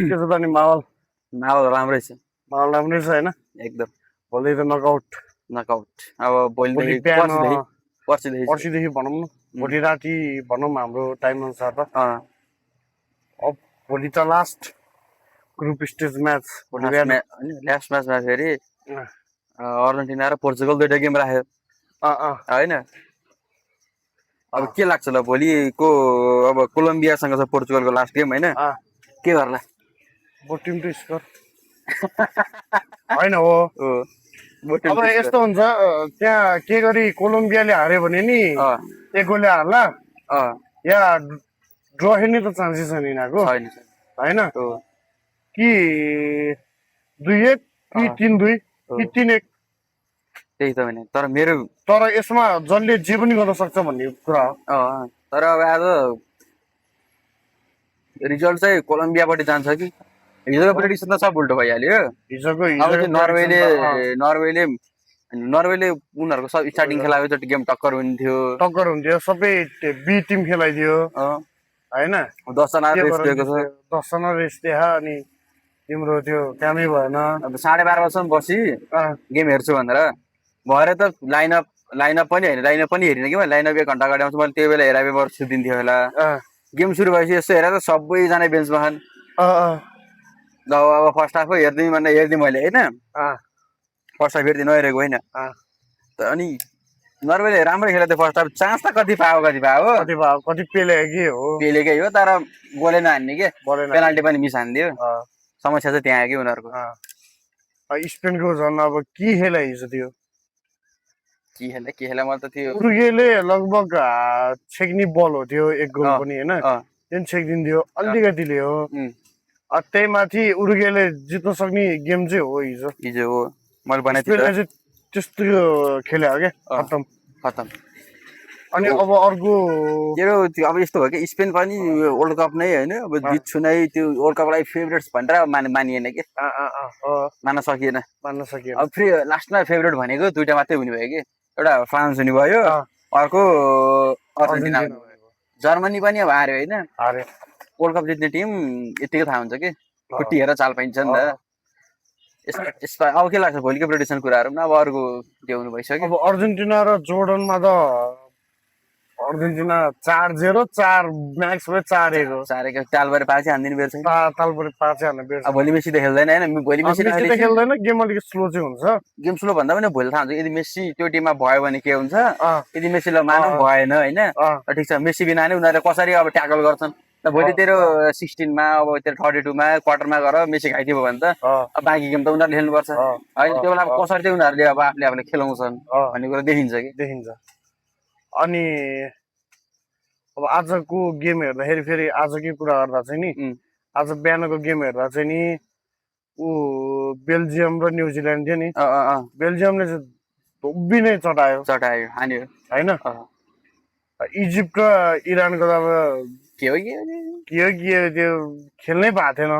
के छ त नि माहौल राम्रै छ राम्रै छ हैन एकदम भोलि त नकआउट अब भोलिदेखि पर्सिदेखि भनौँ न भोलि राति भनौँ हाम्रो टाइम अनुसार त अब भोलि त लास्ट ग्रुप स्टेज म्याच भोलि बिहान लास्ट म्याचमा फेरि अर्जेन्टिना र पोर्चुगल दुईटा गेम राख्यो होइन अब के लाग्छ ल भोलिको अब कोलम्बियासँग छ पोर्चुगलको लास्ट गेम होइन के गर्ला टिम टु स्कोर होइन हो अब यस्तो हुन्छ त्यहाँ के गरी कोलम्बियाले हार्यो भने नि एक गोलले हार्ला या ड्र हेर्ने त चान्सेस छ नि यिनीहरूको होइन कि 2-1 कि 3-2 कि 3-1 त्यही त भने तर यसमा जसले जे पनि गर्न सक्छ भन्ने कुरा हो तर अब आज रिजल्ट चाहिँ कोलम्बियापट्टि जान्छ कि हिजोको प्रेडिक्सन त सब उल्टो भइहाल्यो नर्वेले उनीहरूको सब स्टार्टिङ खेलाएको चोटि गेम टक्कर हुन्थ्यो सबै बी टिम खेलाइदियो होइन 10 जना रेस्ट देखा अनि तिम्रो त्यो कामै भएन अब 12:30 बजीसम्म बसी गेम हेर्छु भनेर भरे त लाइनअप पनि हेरिन कि लाइनअप 1 घन्टा अगाडि आउँछ मैले त्यो बेला हेराबे बर सुतिन्थ्यो होला गेम सुरु भएपछि यसो हेरेर सबैजना बेन्चमा खान अब फर्स्ट हाफ हेर्दिउँ मैले होइन फर्स्ट हाफ हेर्दिउँ नहेरेको होइन अनि नर्वेले राम्रो खेलेको थियो फर्स्ट हाफ चान्स त कति पायो कति पेलेकै हो तर गोलै नहान्ने के पेनाल्टी पनि मिस हानिदियो समस्या चाहिँ त्यहाँ आयो कि उनीहरूको स्पेनको झन् अब के खेला हिजो त्यो के खेला मैले त त्यो उरुगेले लगभग छेक्ने बल हो त्यो एक गोल पनि होइन त्यहाँ छेकिदिन्थ्यो अलिकतिले हो त्यही माथि उरुगेले जित्न सक्ने गेम चाहिँ हो हिजो हो मैले भने त्यस्तो खेल्यो क्या खतम अनि अब अर्को अब यस्तो हो कि स्पेन पनि वर्ल्ड कप नै होइन अब जित्छु नै त्यो वर्ल्ड कपलाई फेभरेट्स भनेर मानिएन कि मान्न सकिएन अब फेरि लास्टमा फेभरेट भनेको दुईटा मात्रै हुने भयो कि एउटा फ्रान्स हुने भयो अर्को अर्जेन्टिना जर्मनी पनि अब हार्यो होइन वर्ल्ड कप जित्ने टिम यतिकै थाहा हुन्छ कि खुट्टी हेरेर चाल पाइन्छ नि त यसमा अब के लाग्छ भोलिको प्रेडिक्सन कुराहरू पनि अब अर्को त्यो हुनु भइसक्यो अब अर्जेन्टिना र जोर्डनमा त अर्जेन्टिना 4-0 4 म्याक्स भयो 4-1 तालबारे पाँचै हान्दिनु बेर छैन तालबारे पाँचै हान्नु बेर भोलि मेसी त खेल्दैन होइन भोलि मेसी त खेल्दैन गेम अलिक स्लो चाहिँ हुन्छ गेम स्लो भन्दा पनि भोलि थाहा हुन्छ यदि मेसी त्यो टिममा भयो भने के हुन्छ यदि मेसीलाई मानौँ भएन होइन ठिक छ मेसी बिना नै उनीहरूले कसरी अब ट्याकल गर्छन् भोलि तेरो 16 मा अब तेरो 32 मा क्वार्टरमा गएर मेसी खाइदियो भने त अब बाँकी गेम त उनीहरूले खेल्नुपर्छ होइन त्यो बेला कसरी चाहिँ उनीहरूले अब आफूले खेलाउँछन् भन्ने कुरा देखिन्छ अनि अब आजको गेम हेर्दाखेरि फेरि आजकै कुरा गर्दा चाहिँ नि आज बिहानको गेम हेर्दा चाहिँ नि बेल्जियम र न्युजिल्यान्ड थियो नि बेल्जियमले चाहिँ धोबी नै चटायो हान्यो होइन इजिप्ट र इरानको त अब के हो त्यो खेल्नै भएको थिएन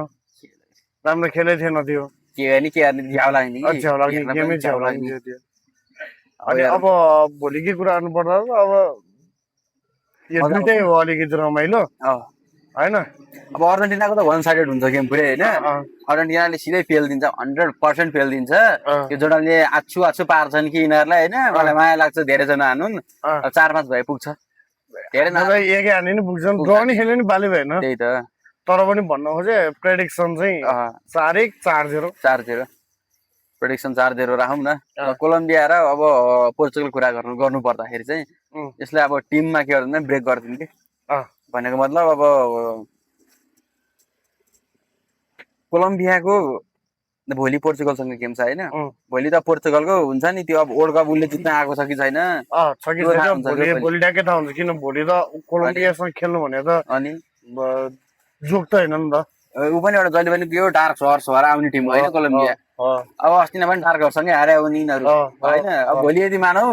राम्रो खेलै थिएन त्यो झ्याउ लाग्ने गेमै झ्याउ लाग्ने थियो अनि अब भोलिकै कुरा गर्नु पर्दा अब यो दुइटै हो अलिकति रमाइलो होइन अब अर्जेन्टिनाको त 1 साइडेड हुन्छ गेम पुरै होइन अर्जेन्टिनाले सिधै फेलिदिन्छ 100% फेलिदिन्छ यो जोर्डनले आछु पार्छन् कि यिनीहरूलाई होइन मलाई माया लाग्छ धेरैजना हानुन् 4-5 भए पुग्छ धेरै एकै हाने नि पुग्छन् ड्र नि खेल्यो नि बाली भएन त्यही त तर पनि भन्न खोजे प्रेडिक्सन चाहिँ 4-1 4-0 प्रेडिक्सन 4-0 राखौँ न कोलम्बिया र अब पोर्चुगल कुरा गर्नु पर्दाखेरि चाहिँ यसले अब टिममा के गर्दैन ब्रेक गर्दिन् कि भनेको मतलब अब कोलम्बियाको भोलि पोर्चुगलसँग गेम छ होइन भोलि त पोर्चुगलको हुन्छ नि त्यो अब वर्ल्ड कप उसले जित्न आएको छ कि छैन भोलि ट्याक्कै थाहा हुन्छ किन भोलि त कोलम्बियासँग खेल्नु भने त अनि जोक त होइन नि त ऊ पनि एउटा जहिले पनि त्यो डार्क हर्स भएर आउने टिम होइन कोलम्बिया अब अस्तिमा पनि डार्क हर्ससँगै हार्यो उनी यिनीहरू होइन अब भोलि यदि मानौ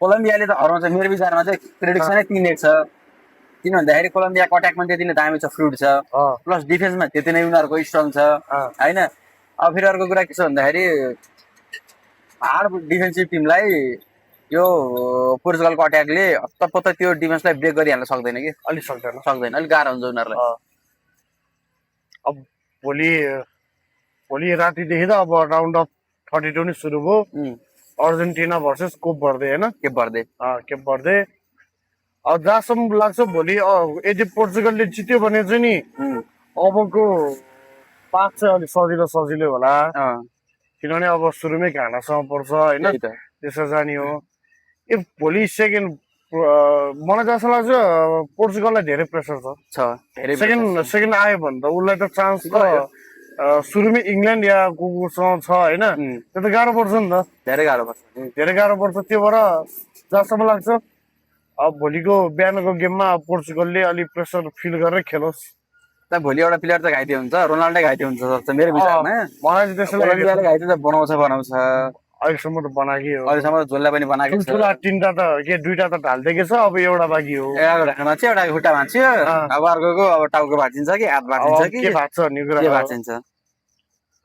कोलम्बियाले त हराउँछ मेरो विचारमा चाहिँ प्रेडिक्सनै 3-1 छ किन भन्दाखेरि कोलम्बियाको अट्याकमा त्यति नै दामी छ फ्रुट छ प्लस डिफेन्समा त्यति नै उनीहरूको स्ट्रङ छ होइन अब फेरि अर्को कुरा के छ भन्दाखेरि हार्ड डिफेन्सिभ टिमलाई यो पोर्चुगलको अट्याकले हत्तपत्त त्यो डिफेन्सलाई ब्रेक गरिहाल्न सक्दैन कि अलिक सक्दैन अलिक गाह्रो हुन्छ उनीहरूलाई अब भोलि भोलि रातिदेखि त अब राउन्ड अफ 32 नै सुरु भयो अर्जेन्टिना भर्सेस कोप भर्दै होइन केप भर्दै अब जहाँसम्म लाग्छ भोलि यदि पोर्चुगलले जित्यो भने चाहिँ नि अबको पाँच चाहिँ अलिक सजिलो होला किनभने अब सुरुमै घानासँग पर्छ होइन त्यसो जाने हो भोलि सेकेन्ड मलाई जस्तो लाग्छ पोर्चुगललाई धेरै प्रेसर छ सेकेन्ड आयो भने त उसलाई त चान्स त सुरुमै इङ्ल्यान्ड या कुकुरसँग छ होइन त्यो त गाह्रो पर्छ नि त धेरै गाह्रो पर्छ त्यो भएर जहाँसम्म लाग्छ अब भोलिको बिहानको गेममा पोर्चुगलले अलिक प्रेसर फिल गरेर खेलोस् भोलि एउटा प्लेयर त घाइते हुन्छ रोनाल्डो घाइते हुन्छ मेरो विचारमा मलाई चाहिँ त्यस्तो लाग्यो घाइते त बनाउँछ अहिलेसम्म त बनाएकै हो अहिलेसम्म जसलाई पनि बनाएको छ ठुला तिनटा त दुईटा त ढाल्दैकै छ अब एउटा बाँकी हो एउटा ढाक्न भाँच्यो एउटा खुट्टा भाँच्यो अब अर्को अब टाउको भाँचिन्छ कि हात भाँचिन्छ कि के भाँच्छ भन्ने कुरा भाँचिन्छ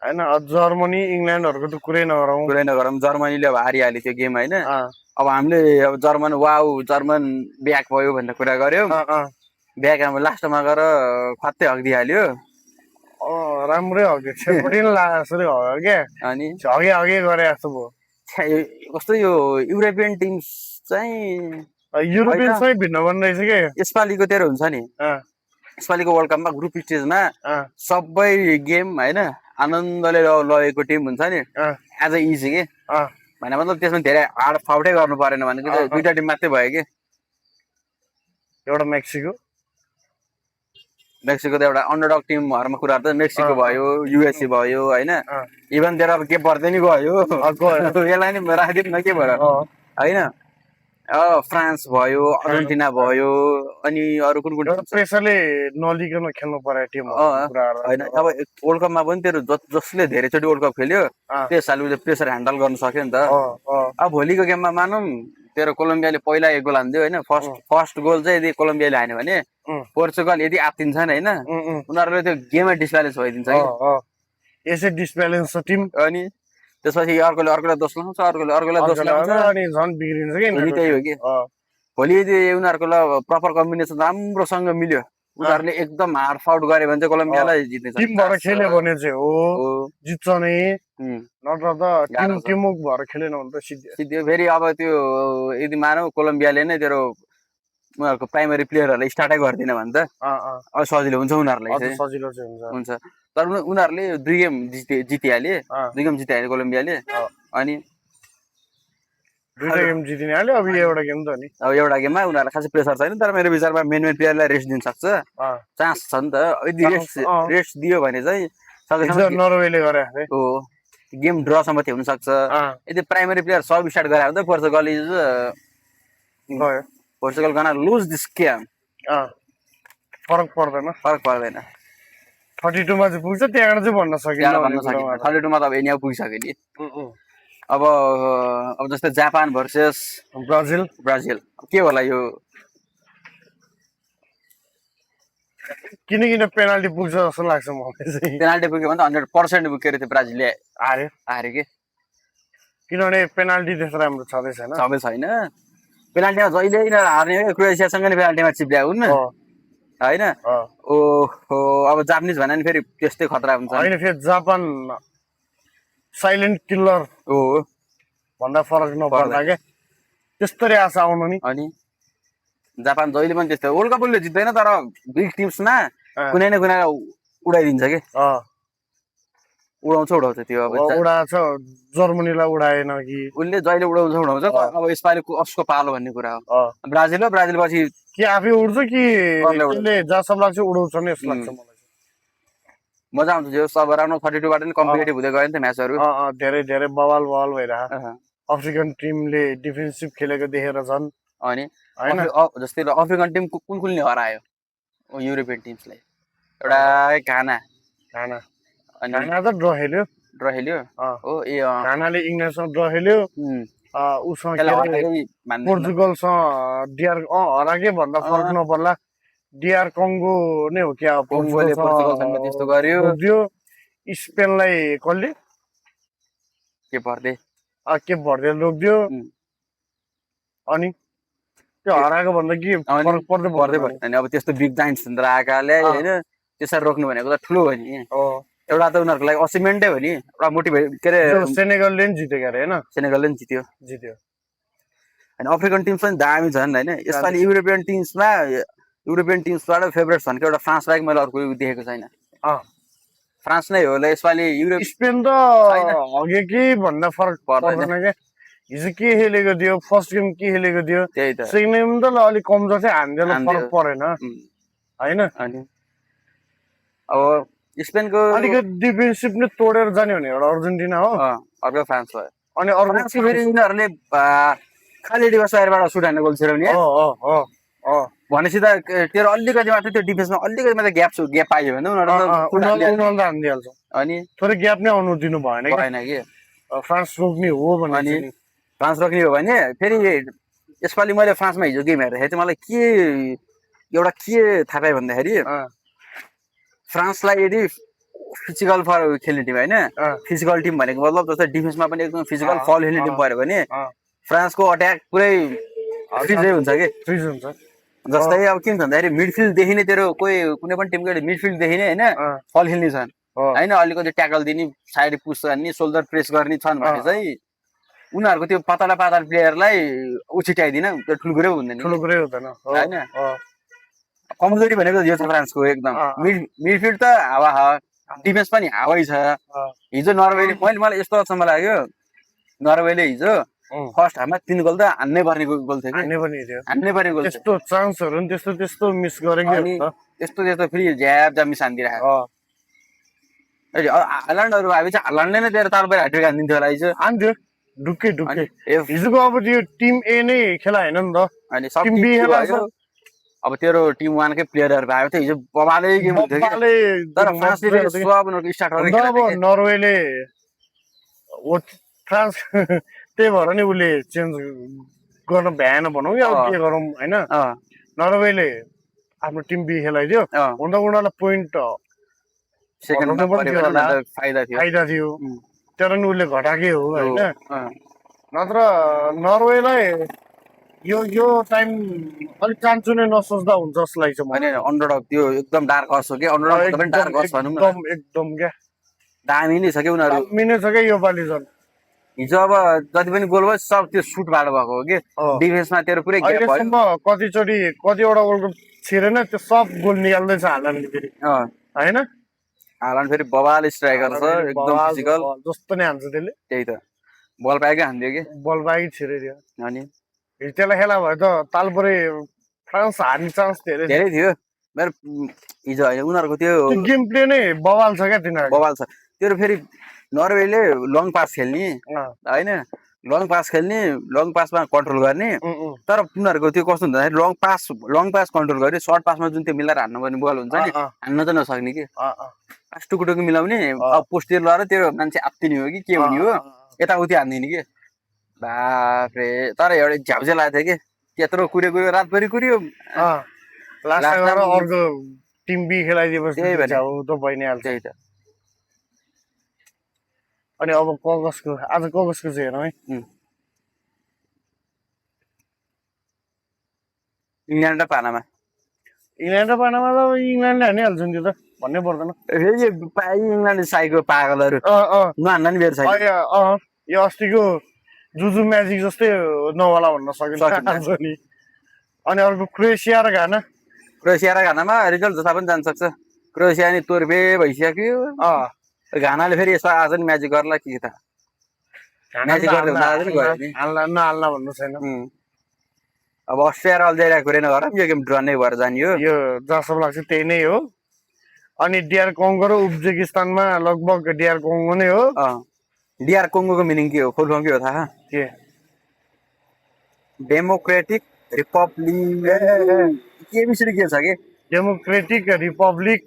होइन जर्मनी इङ्ल्यान्डहरूको त कुरै नगरौँ जर्मनीले अब हारिहाल्यो त्यो गेम होइन अब हामीले अब जर्मन ब्याक भयो भन्ने कुरा गर्यो ब्याक अब लास्टमा गएर खत्तै हगिदिइहाल्यो राम्रै हग्यो छेपटी नै लाग्यो जसरी हग्यो क्या अनि हगे गरे जस्तो भयो कस्तो यो युरोपियन टिम्स चाहिँ युरोपियन चाहिँ भिन्न बन्ने रहेछ के यसपालिको तेरो हुन्छ नि यसपालिको वर्ल्ड कपमा ग्रुप स्टेजमा सबै गेम होइन आनन्दले लगेको टिम हुन्छ नि एज अ इजी के भने मतलब त्यसमा धेरै हार्ड फाउटै गर्नु परेन भनेको दुईटा टिम मात्रै भयो कि एउटा मेक्सिको त एउटा अन्डरडग टिमहरुमा कुराहरु त मेक्सिको भयो युएसए भयो होइन इभन तेरो अब के पर्दै नि गयो यसलाई नि राखिदिउँ न के भयो होइन फ्रान्स भयो अर्जेन्टिना भयो अनि अरू कुन प्रेसरले नलिकन खेल्नु पर्यो टिम होइन अब वर्ल्ड कपमा पनि तेरो जसले धेरैचोटि वर्ल्ड कप खेल्यो त्यस साल उसले प्रेसर ह्यान्डल गर्न सक्यो नि त अब भोलिको गेममा मानौँ तेरो कोलम्बियाले पहिला एक गोल हान्दियो होइन फर्स्ट गोल चाहिँ यदि कोलम्बियाले हान्यो भने पोर्चुगल यदि आत्तिन्छन् होइन उनीहरूले त्यो गेममा डिसब्यालेन्स भइदिन्छ यसै डिसब्यालेन्स छ टिम अनि त्यसपछि अर्कोले दोष लगाउँछ अर्कोले दोष लगाउँछ अनि झन् बिग्रिन्छ कि त्यही हो कि भोलि यदि उनीहरूको प्रपर कम्बिनेसन राम्रोसँग मिल्यो उनीहरूले एकदम हार्ड फाउट गरे भने चाहिँ कोलम्बियालाई जित्ने टिमबाट खेल्यो भने चाहिँ हो जित्छ नै नत्र त टिमवर्क भएर खेलेन भने त सिद्धि फेरि अब त्यो यदि मानौ कोलम्बियाले नै तेरो उनीहरूको प्राइमरी प्लेयरहरूलाई स्टार्टै गर्दैन भने त अब सजिलो हुन्छ उनीहरूलाई सजिलो हुन्छ तर उनीहरूले दुई गेम जितिहाल्यो कोलम्बियाले अनि दुईटा गेम जितिहाल्यो अब एउटा गेम त नि अब एउटा गेममा उनीहरूलाई खासै प्रेसर छैन तर मेरो विचारमा मेन प्लेयरलाई रेस्ट दिन सक्छ चान्स छ नि त यदि रेस्ट दियो भने चाहिँ नर्वेले गरे हो गेम ड्रसम्म त्यो हुन सक्छ यदि प्राइमरी प्लेयर सब स्टार्ट गरे भने त पोर्चुगल गना लुज दिस गेम फरक पर्दैन 32 मा चाहिँ पुग्छ त्यहाँबाट चाहिँ भन्न सकिन्न 32 मा त अब एनिया पुगिसक्यो नि अब जस्तै जापान भर्सेस ब्राजिल के होला यो किन पेनाल्टी पुग्छ जस्तो लाग्छ मलाई चाहिँ पेनाल्टी पुग्यो भने त 100% पुग्यो त्यो ब्राजिलले हार्यो के किनभने पेनाल्टी त्यस्तो राम्रो छँदै छैन पेनाल्टीमा जहिले हार्ने क्रोएसियासँग नि पेनाल्टीमा चिप्ल्या हुन् होइन ओहो अब जापानिज भने नि फेरि त्यस्तै खतरा हुन्छ होइन फेरि जापान साइलेन्ट किलर हो भन्दा फरक नपर्ला के त्यस्तै आशा आउनु नि अनि जापान जहिले पनि त्यस्तै वर्ल्ड कपले जित्दैन तर बिग टिम्समा कुनै न कुनै उडाइदिन्छ के उडाउँछ त्यो अब उडाछ जर्मनीलाई उडाएन कि उसले जहिले उडाउँछ अब यसपालि कसको पालो भन्ने कुरा हो ब्राजिल पछि के आफै उड्छ कि उसले जहाँसम्म लाग्छ उडाउँछ नि जस्तो लाग्छ मलाई मजा आउँछ जो सब राउन्ड 32 बाट नि कम्पिटिटिभ हुँदै गयो नि त म्याचहरु धेरै बवाल भइरहेको अफ्रिकन टिमले डिफेन्सिभ खेलेको देखेर झन् अनि जस्तै अफ्रिकन टिम कुनले हरायो युरोपियन टिम्सलाई एउटा घाना त ड्र खेल्यो हो ए घानाले इङ्ग्ल्यान्डसँग ड्र खेल्यो उसँग पोर्चुगलसँग डिआर हराके भन्दा फरक नपर्ला डिआर कङ्गो नै हो क्या त्यस्तो गर्यो स्पेनलाई कसले के पर्दै रोकिदियो अनि त्यो हराएको भन्दा के फरक पर्दै अनि अब त्यस्तो बिग जाइन्ट्स आएकाले होइन त्यसरी रोक्नु भनेको त ठुलो हो नि एउटा त उनीहरूको लागि अचिभमेन्टै हो नि, एउटा मोटिभेट के अरे सेनेगलले नि जितेको अरे होइन, सेनेगलले नि जित्यो अनि अफ्रिकन टिम्स पनि दामी छन् होइन। यसपालि युरोपियन टिम्सबाट फेभरेट भनेको एउटा फ्रान्स बाहेक मैले अर्को देखेको छैन। फ्रान्स नै हो यसपालि। युरोप स्पेन त अघि के भन्दा फरक पर्दैन क्या, हिजो के खेलेको थियो, फर्स्ट गेम के खेलेको थियो, त्यही त सेकेन्ड गेम त अलिक कमजोर चाहिँ हान्देलाई फरक परेन होइन। अब स्पेनको अलिकति डिफेन्सिभ नै तोडेर जाने भने एउटा अर्जेन्टिना हो, अर्को फ्रान्स भयो। अनि अर्को फेरि यिनीहरूले खाली डिफेन्स बाहिरबाट सुट हान्ने गोल छिर्यो नि भनेपछि त तेरो अलिकति मात्रै त्यो डिफेन्समा अलिकति मात्रै ग्याप पाइयो भने उनीहरूले हानिदिइहाल्छ। अनि थोरै ग्याप नै आउनु दिनु भएन कि फ्रान्स रोक्ने हो भने। अनि फ्रान्स रोक्ने हो भने फेरि यसपालि मैले फ्रान्समा हिजो गेम हेर्दाखेरि चाहिँ मलाई एउटा के थाहा पाएँ भन्दाखेरि फ्रान्सलाई यदि फिजिकल खेल्ने टिम होइन, फिजिकल टिम भनेको मतलब जस्तै डिफेन्समा पनि एकदम फिजिकल फल खेल्ने टिम पऱ्यो भने फ्रान्सको अट्याक पुरै फ्रिजै हुन्छ कि फ्रिज हुन्छ। जस्तै अब के हुन्छ भन्दाखेरि मिडफिल्डदेखि नै तेरो कुनै पनि टिमको मिडफिल्डदेखि नै होइन फल खेल्ने छन् होइन, अलिकति ट्याकल दिने, साइड पुस गर्ने, सोल्डर प्रेस गर्ने छन् भने चाहिँ उनीहरूको त्यो पातला प्लेयरलाई उछिट्याइदिन त्यो ठुलो कुरै हुँदैन होइन। कमजोरी भनेको यो छ फ्रान्सको एकदम मिडफिल्ड त हावा डिफेन्स पनि हावै छ। हिजो नर्वेले मलाई यस्तो अचम्म लाग्यो, नर्वेले हिजो फर्स्ट हाफमा 3 गोल त हान्नै पर्ने गोल थियो कि हान्नै पर्ने गोल। त्यस्तो चान्सहरू नि त्यस्तो मिस गरेको अनि त्यस्तो फेरि ज्याब मिस हानिदिरहेको। हाल्यान्डहरू भए चाहिँ हाल्यान्डले नै तेरो ताल बाहिर हाटेर हानिदिन्थ्यो होला हिजो, हान्थ्यो ढुक्कै हिजोको। अब त्यो टिम ए नै खेला होइन नि त, अनि टिम बी खेला। अब तेरो टिम 1 कै प्लेयरहरू भयो त हिजो बबाले गेम हुन्थ्यो कि, तर फ्रान्सले फेरि सब उनीहरूको स्टार्ट गरेको। अब नर्वेले फ्रान्स त्यही भएर नि उसले चेन्ज गर्न भ्याएन भनौँ कि अब के गरौँ होइन। नर्वेले आफ्नो टिम बी खेलाइदियो, हुन त उनीहरूलाई पोइन्ट फाइदा थियो, तर नि उसले घटाएकै हो होइन। नत्र नर्वेलाई यो टाइम अलिक चान्चु नै नसोच्दा हुन्छ जस्तो लाग्छ मलाई। अन्डरडग त्यो एकदम डार्क हर्स हो कि, अन्डरडग पनि डार्क हर्स भनौँ न, एकदम क्या दामी नै छ कि उनीहरू, दामी नै छ क्या यो पालि झन्। हिजो अब जति पनि गोल भयो सब त्यो सुटबाट भएको हो कि, डिफेन्समा तेरो पुरै ग्याप भयो। कतिवटा वर्ल्ड कप छिरेन त्यो सब गोल निकाल्दैछ हाल्यान्डले फेरि होइन। हाल्यान्ड फेरि बबाल स्ट्राइकर छ, एकदम फिजिकल जस्तो नै हान्छ त्यसले। त्यही त बल पाएकै हान्दियो कि, बल पाएकै छिरेदियो। अनि त्यसलाई खेला भयो त तालपुरै फ्रान्स हार्ने चान्स धेरै थियो। मेरो हिजो होइन उनीहरूको त्यो गेम प्ले नै बवाल छ क्या, तिनीहरू बवाल छ। त्यो फेरि नर्वेले लङ पास खेल्ने होइन, लङ पासमा कन्ट्रोल गर्ने, तर उनीहरूको त्यो कस्तो हुन्छ भन्दाखेरि लङ पास कन्ट्रोल गर्ने, सर्ट पासमा जुन त्यो मिलाएर हान्नु पर्ने बल हुन्छ नि हान्न चाहिँ नसक्ने कि, पास टुकुटुकु मिलाउने पोस्टर लगाएर त्यो मान्छे आत्तिने हो कि के हुने हो, यताउति हान्दिने कि बाफ्रे। तर एउटा झ्याउजे लागेको थियो कि, त्यत्रो कुर्यो रातभरि कुर्यो, अर्को टिम बी खेलाइदिएपछि झ्याउ त भइ नै हाल्छ। त्यही त। अनि अब आज कगजको चाहिँ हेरौँ है, इङ्ल्यान्ड र पानामा त इङ्ल्यान्डले हानिहाल्छ नि, त्यो त भन्नै पर्दैन। इङ्ल्यान्ड साइको पागलहरू नहान्न नि बेर छैन। यो अस्तिको जुजु म्याजिक जस्तै नहोला भन्न सकिन्छ नि। अनि अर्को क्रोएसिया र घानामा रिजल्ट जता पनि जान सक्छ। क्रोएसिया नि तोर्बे भइसक्यो, घानाले फेरि यसो आज नि म्याजिक गर्ला के थाहा, म्याजिक गर्दै हुँदा आज नि गयो नि, नहाल्न भन्नु छैन। अब अस्ट्रिया र अल्जेरिया कुरै नगर यो गेम ड्र नै भएर जाने हो, यो जस्तो लाग्छ त्यही नै हो। अनि डिआर कङ्गो र उज्बेकिस्तानमा लगभग डिआर कङ्गो नै हो। डिआर कङ्गोको मिनिङ के हो, फुल फर्म के हो थाहा? के डेमोक्रेटिक रिपब्लिक के बिसरी के छ कि, डेमोक्रेटिक रिपब्लिक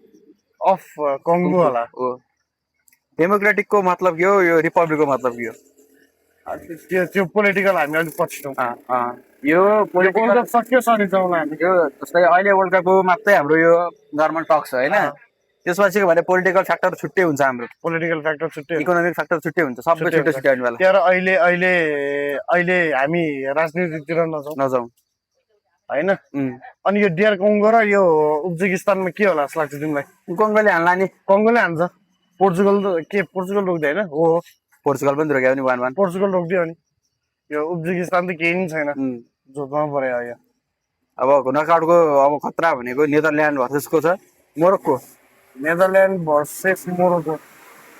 अफ कङ्गो होला। डेमोक्रेटिकको मतलब के हो, यो रिपब्लिकको मतलब के हो? त्यो पोलिटिकल हामी अलिक पछि छौँ। यो पोलिटिकल सक्यो सरी जाउँ हामी। यो जस्तै अहिले वर्ल्ड कपको मात्रै हाम्रो यो नर्मल टक छ होइन, त्यसपछि भने पोलिटिकल फ्याक्टर छुट्टै हुन्छ, हाम्रो पोलिटिकल फ्याक्टर छुट्टै, इकोनोमिक फ्याक्टर छुट्टै हुन्छ, सबै छुट्टै आउने बेला। तर अहिले हामी राजनीतितिर नजाउँ होइन। अनि यो डिआर कङ्गो र यो उज्बेकिस्तानमा के होला जस्तो लाग्छ तिमीलाई? कङ्गोले हान्ला नि, कङ्गोले हान्छ पोर्चुगल के पोर्चुगल रोक्दै होइन हो पोर्चुगल पनि रोक्यो भने 1-1 पोर्चुगल रोक्दियो अनि यो उज्बेकिस्तान त केही नि छैन जोत्न पर्यो यो अब नकआउटको अब खतरा भनेको नेदरल्यान्ड भर्सेसको छ मोरोक्को नेदरल्यान्ड भर्सेस मोरोक्को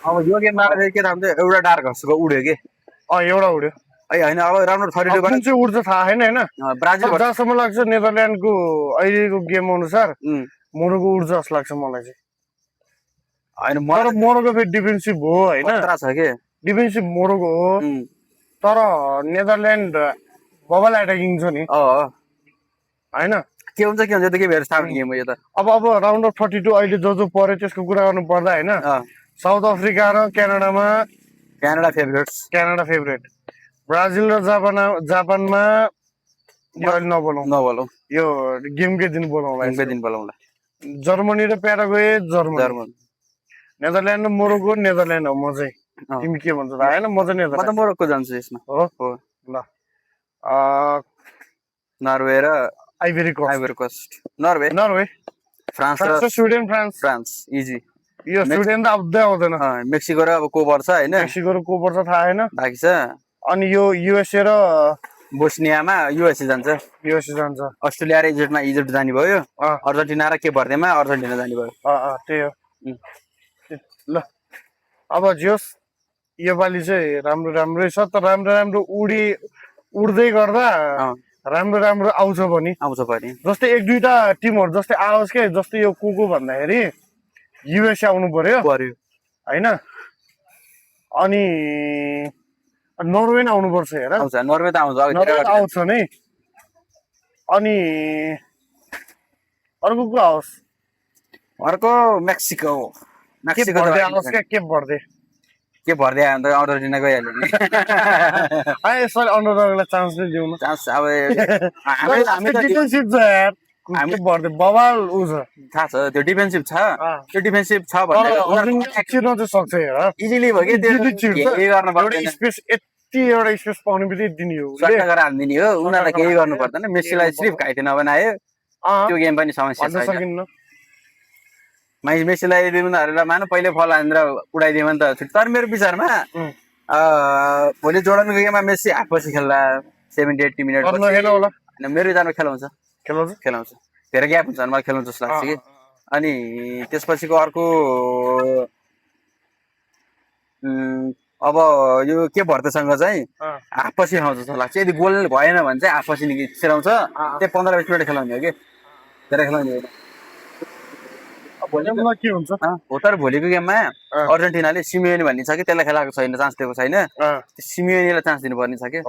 अब यो गेममा चाहिँ के थाहा हुन्छ एउटा डार्क हर्सको उड्यो के एउटा उड्यो है होइन अब राउन्ड अफ 32 कुन चाहिँ उड्छ थाहा छैन होइन ब्राजिल जहाँसम्म लाग्छ नेदरल्यान्डको अहिलेको गेम अनुसार मोरोक्को उड्छ जस्तो लाग्छ मलाई चाहिँ होइन तर मोरोक्को फेरि डिफेन्सिभ हो होइन खतरा छ के डिफेन्सिभ मोरोक्को हो तर नेदरल्यान्ड बबल एट्याकिङ छ नि होइन के हुन्छ त्यो के भेट्छ थाहा गेम हो यो त अब राउन्ड अफ 32 अहिले जो पर्यो त्यसको कुरा गर्नु पर्दा होइन साउथ अफ्रिका र क्यानाडा फेभरेट ब्राजिल र जापानमा यो अहिले नबोलौँ यो गेमकै दिन बोलाउँला जर्मनी र प्याराग्वे जर्मन नेदरल्यान्ड र मोरोक्को नेदरल्यान्ड हो म चाहिँ तिमी के भन्छौ थाहा होइन म चाहिँ नेदरल्यान्ड म त मोरोक्को जान्छु यसमा हो ल नर्वे र आइभरी कोस्ट नर्वे फ्रान्स र फ्रान्स इजी यो स्विडेन त आउँदै आउँदैन मेक्सिको र अब को पर्छ होइन मेक्सिको र को पर्छ थाहा छैन बाँकी छ अनि यो युएसए र बोस्नियामा युएसए जान्छ अस्ट्रेलिया र इजिप्ट जाने भयो अर्जेन्टिना र के भर्देमा अर्जेन्टिना जाने भयो त्यही हो ल अब जोस् यो पालि चाहिँ राम्रै छ त राम्रो उड्दै गर्दा राम्रो आउँछ पनि जस्तै एक दुईटा टिमहरू जस्तै आओस् के जस्तै यो को भन्दाखेरि युएसए आउनु पर्यो होइन अनि नर्वे नै आउनुपर्छ हेर नर्वे त आउँछ नि अनि अर्को को आओस् अर्को मेक्सिको के भर्दै अन्त अर्जेन्टिना गइहाल्यो नि यसरी अन्डरडगलाई चान्स नै दिउँ चान्स अब हामी भर्दै बवाल उ छ थाहा छ त्यो डिफेन्सिभ छ भने सक्छ हेर इजिली भयो कि स्पेस एउटा स्पेस पाउने बित्तिकै दिने हो हालिदिने हो उनीहरूलाई केही गर्नु पर्दैन मेस्सीलाई सिर्फ घाइते नबनायो त्यो गेम पनि समस्या सकिन्न मेस्सीलाई उनीहरूलाई मानु पहिले फल हानेर उडाइदियो भने त छुट्टी तर मेरो विचारमा भोलि जोर्डनको गेममा मेस्सी हाफपछि खेल्दा 70-80 मिनट मेरो विचारमा खेलाउँछ धेरै ग्याप हुन्छ मलाई खेलाउँछ जस्तो लाग्छ कि अनि त्यसपछिको अर्को अब यो के भर्तेसँग चाहिँ हाफपछि आउँछ जस्तो लाग्छ यदि गोल भएन भने चाहिँ हाफपछि खेलाउँछ त्यही 15-20 मिनट खेलाउने हो कि धेरै खेलाउने होइन के हुन्छ हो तर भोलिको गेममा अर्जेन्टिनाले सिमियोनी भन्ने छ कि त्यसलाई खेलाएको छैन चान्स दिएको छैन सिमियोनीलाई चान्स दिनुपर्ने छ कि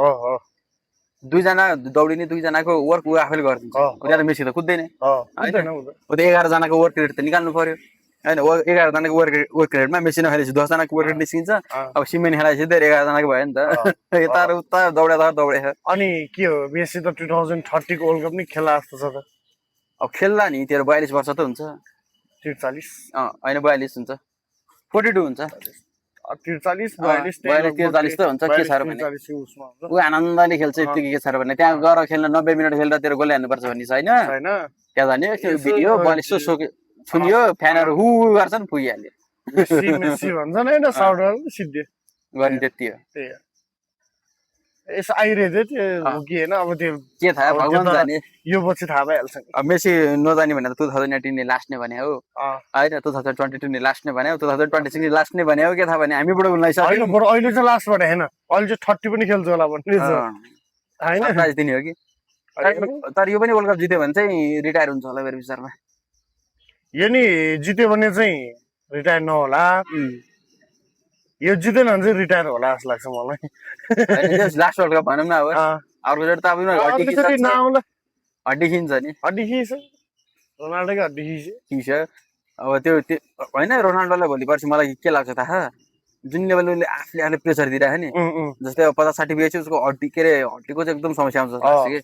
दुईजना दौडिने दुईजनाको वर्क ऊ आफैले गरिदिन्छ त्यहाँ त मेसी त कुद्दैन होइन 11 जनाको वर्क रेट त निकाल्नु पर्यो होइन 11 जनाको वर्क रेटमा मेसी नखेलेपछि 10 जनाको वर्क रेट निस्किन्छ अब सिमियोनी खेलाएपछि 11 जनाको भयो नि त यता र उता दौडे अनि के हो मेसी त 2030 को वर्ल्ड कप नि खेला जस्तो छ त अब खेल्ला नि तेरो 42 वर्ष त हुन्छ 43 होइन 42 हुन्छ 42 हुन्छ 43 त हुन्छ के छ भने ऊ आनन्दले खेल्छ यतिकै के छ भने त्यहाँ गएर खेल्न 90 मिनट खेल्दा तेरो गोल हान्नुपर्छ भन्ने छैन त्यहाँ जाने भिडियो 42 छुनियो फ्यानहरू हु गर्छन् पुगिहाल्यो मेसी भन्छन् हैन साउडर सिद्धि गर्ने त्यति हो यस आइरहेछ त्यो हो कि हैन अब त्यो के थाहा भगवान जाने यो पछि थाहा भइहाल्छ अब मेसी नजाने भने त 2018 ने लास्ट नै भने हो हैन 2022 ने लास्ट नै भने हो 2026 ने लास्ट नै भने हो के थाहा भने हामीबाट उनलाई हैन बरु अहिले चाहिँ लास्ट भने हैन अहिले चाहिँ 30 पनि खेल्छ होला भन्ने छ हैन प्राइज दिने हो कि तर यो पनि वर्ल्ड कप जित्यो भने चाहिँ रिटायर हुन्छ होला मेरो विचारमा यो नि जित्यो भने चाहिँ रिटायर नहोला यो जित्दैन भने चाहिँ रिटायर होला जस्तो लाग्छ मलाई लास्ट वर्ल्ड कप भनौँ न अब अर्को जति त अब हड्डी खिन्छ नि हड्डी खिन्छ रोनाल्डोको हड्डी खिन्छ अब त्यो होइन रोनाल्डोलाई भोलि पर्सि मलाई के लाग्छ थाहा जुन लेभलले आफूले प्रेसर दिइरहेको नि जस्तै अब 50-60 बिएपछि उसको हड्डी के अरे हड्डीको चाहिँ एकदम समस्या आउँछ जस्तो लाग्छ कि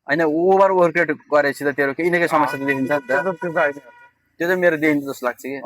होइन ओभर वर्कआउट गरेपछि त तेरो केही न केही समस्या त देखिन्छ नि त त्यो चाहिँ मेरो देखिन्छ जस्तो लाग्छ कि